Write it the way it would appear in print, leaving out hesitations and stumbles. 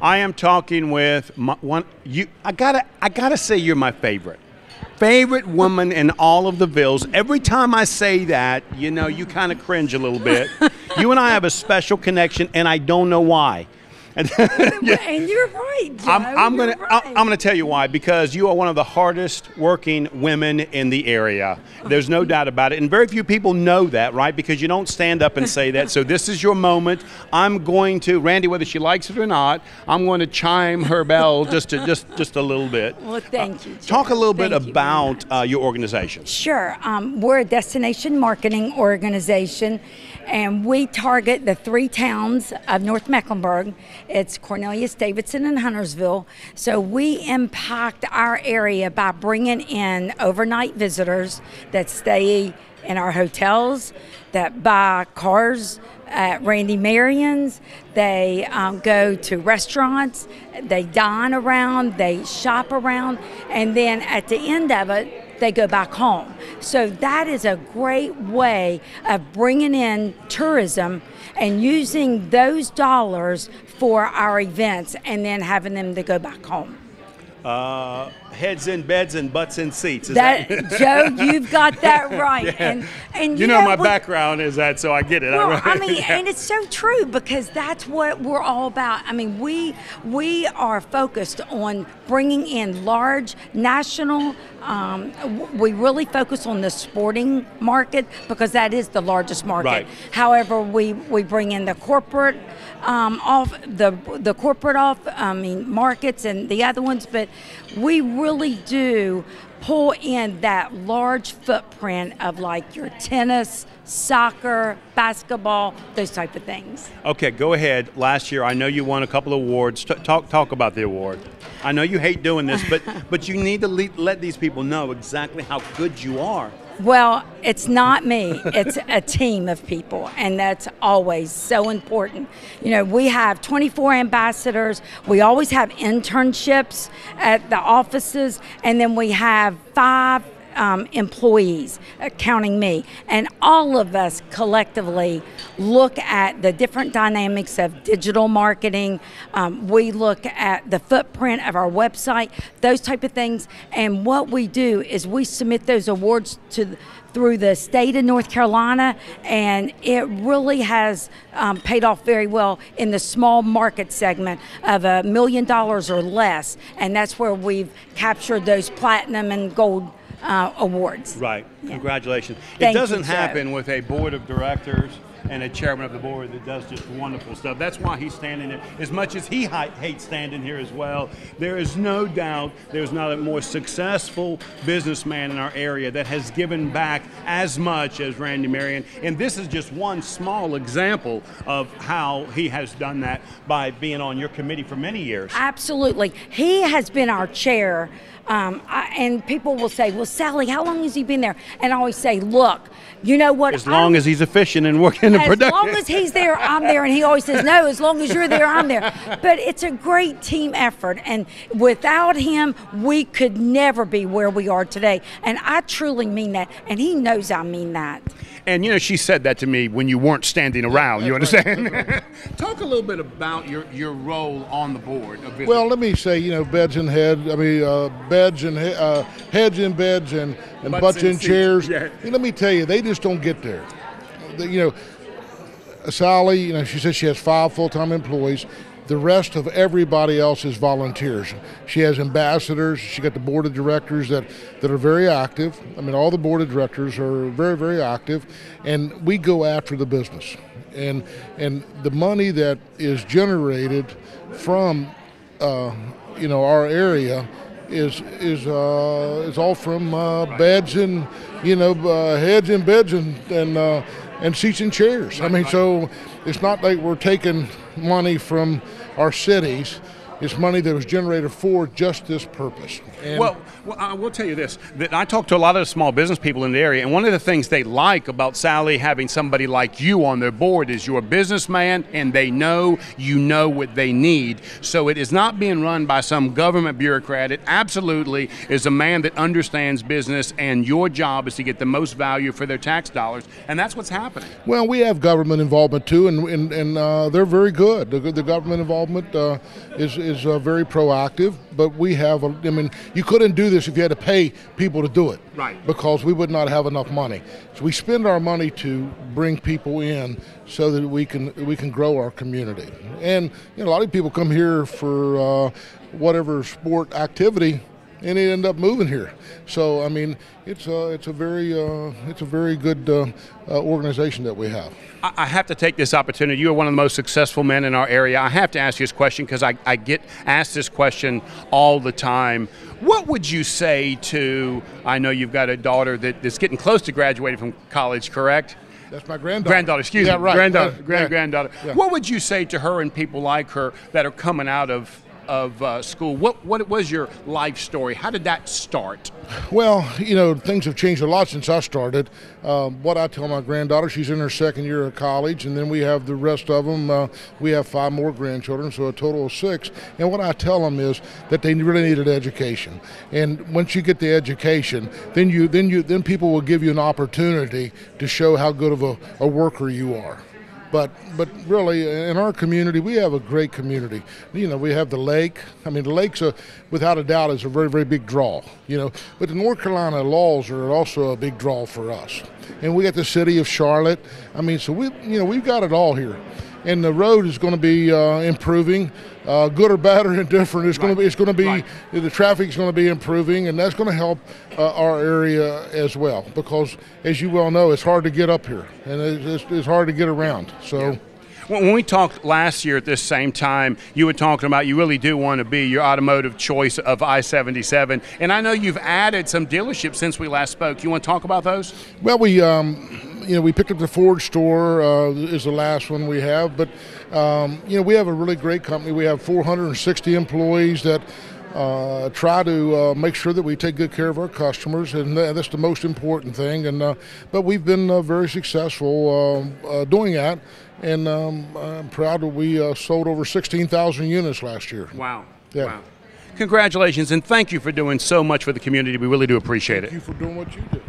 I am talking with I gotta say you're my favorite woman in all of the Villes. Every time I say that, you know, you kind of cringe a little bit. You and I have a special connection, and I don't know why. And you're right, Joe. I'm gonna tell you why, because you are one of the hardest working women in the area. There's no doubt about it, and very few people know that, right? Because you don't stand up and say that. So this is your moment. I'm going to, Randy, whether she likes it or not, I'm going to chime her bell just a little bit. Well, thank you, Joe. Talk a little bit about your organization. Sure. We're a destination marketing organization, and we target the 3 towns of North Mecklenburg. It's Cornelius, Davidson, and Huntersville. So we impact our area by bringing in overnight visitors that stay in our hotels, that buy cars at Randy Marion's. They go to restaurants, they dine around, they shop around, and then at the end of it, they go back home. So that is a great way of bringing in tourism and using those dollars for our events and then having them to go back home. Heads in beds and butts in seats. Joe, you've got that right. Yeah. And you know my background is that, so I get it. Well, I mean, and it's so true, because that's what we're all about. I mean, we are focused on bringing in large national. We really focus on the sporting market because that is the largest market. Right. However, we bring in the corporate markets and the other ones, but we really do pull in that large footprint of like your tennis, soccer, basketball, those type of things. Okay, go ahead. Last year, I know you won a couple of awards. Talk about the award. I know you hate doing this, but you need to let these people know exactly how good you are. Well, it's not me. It's a team of people, and that's always so important. You know, we have 24 ambassadors. We always have internships at the offices, and then we have 5 employees, counting me, and all of us collectively look at the different dynamics of digital marketing. We look at the footprint of our website, those type of things, and what we do is we submit those awards through the state of North Carolina, and it really has paid off very well in the small market segment of $1 million or less, and that's where we've captured those platinum and gold awards. Right. Yeah. Congratulations. Thank it doesn't you, happen with a board of directors and a chairman of the board that does just wonderful stuff. That's why he's standing there. As much as he hates standing here as well, there is no doubt there's not a more successful businessman in our area that has given back as much as Randy Marion. And this is just one small example of how he has done that by being on your committee for many years. Absolutely. He has been our chair. And people will say, well, Sally, how long has he been there? And I always say, look, you know what? As long as he's efficient and working in production. As long as he's there, I'm there. And he always says, no, as long as you're there, I'm there. But it's a great team effort. And without him, we could never be where we are today. And I truly mean that. And he knows I mean that. And, you know, she said that to me when you weren't standing around, you understand? Right. Talk a little bit about your role on the board of business. Well, let me say, you know, heads in beds and butts in chairs. Yeah. And let me tell you, they just don't get there. You know, Sally, you know, she says she has 5 full-time employees. The rest of everybody else is volunteers. She has ambassadors. She got the board of directors that are very active. I mean, all the board of directors are very, very active, and we go after the business. And the money that is generated from you know, our area is all from beds and, you know, heads in beds and seats and chairs. I mean, so it's not like we're taking money from our cities It's money that was generated for just this purpose. And Well, I will tell you this, that I talk to a lot of small business people in the area, and one of the things they like about Sally having somebody like you on their board is you're a businessman, and they know you know what they need. So it is not being run by some government bureaucrat. It absolutely is a man that understands business, and your job is to get the most value for their tax dollars, and that's what's happening. Well, we have government involvement too, and they're very good. The government involvement is very proactive, but we have, I mean, you couldn't do this if you had to pay people to do it. Right. Because we would not have enough money. So we spend our money to bring people in so that we can grow our community. And you know, a lot of people come here for whatever sport activity, and they end up moving here. So I mean, it's a very good organization that we have. I have to take this opportunity. You are one of the most successful men in our area. I have to ask you this question because I get asked this question all the time. What would you say to, I know you've got a daughter that's getting close to graduating from college, correct? That's my granddaughter. Granddaughter, excuse me. Right. Granddaughter, Yeah. granddaughter. Yeah. What would you say to her and people like her that are coming out of school? What was your life story? How did that start? Well, you know, things have changed a lot since I started. What I tell my granddaughter, she's in her second year of college, and then we have the rest of them. We have 5 more grandchildren, so a total of 6. And what I tell them is that they really need an education. And once you get the education, then people will give you an opportunity to show how good of a worker you are. But really, in our community, we have a great community. You know, we have the lake. I mean, the lake's without a doubt is a very, very big draw. You know, but the North Carolina laws are also a big draw for us. And we got the city of Charlotte. I mean, so we've got it all here. And the road is going to be improving, good or bad or indifferent. It's going to be the traffic is going to be improving, and that's going to help our area as well. Because, as you well know, it's hard to get up here, and it's hard to get around. So. Yeah. When we talked last year at this same time, you were talking about you really do want to be your automotive choice of I-77, and I know you've added some dealerships since we last spoke. You want to talk about those? Well, we picked up the Ford store is the last one we have, but we have a really great company. We have 460 employees that try to make sure that we take good care of our customers, and that's the most important thing. And but we've been very successful doing that, and I'm proud that we sold over 16,000 units last year. Wow. Yeah. Wow. Congratulations, and thank you for doing so much for the community. We really do appreciate it. Thank you for doing what you do.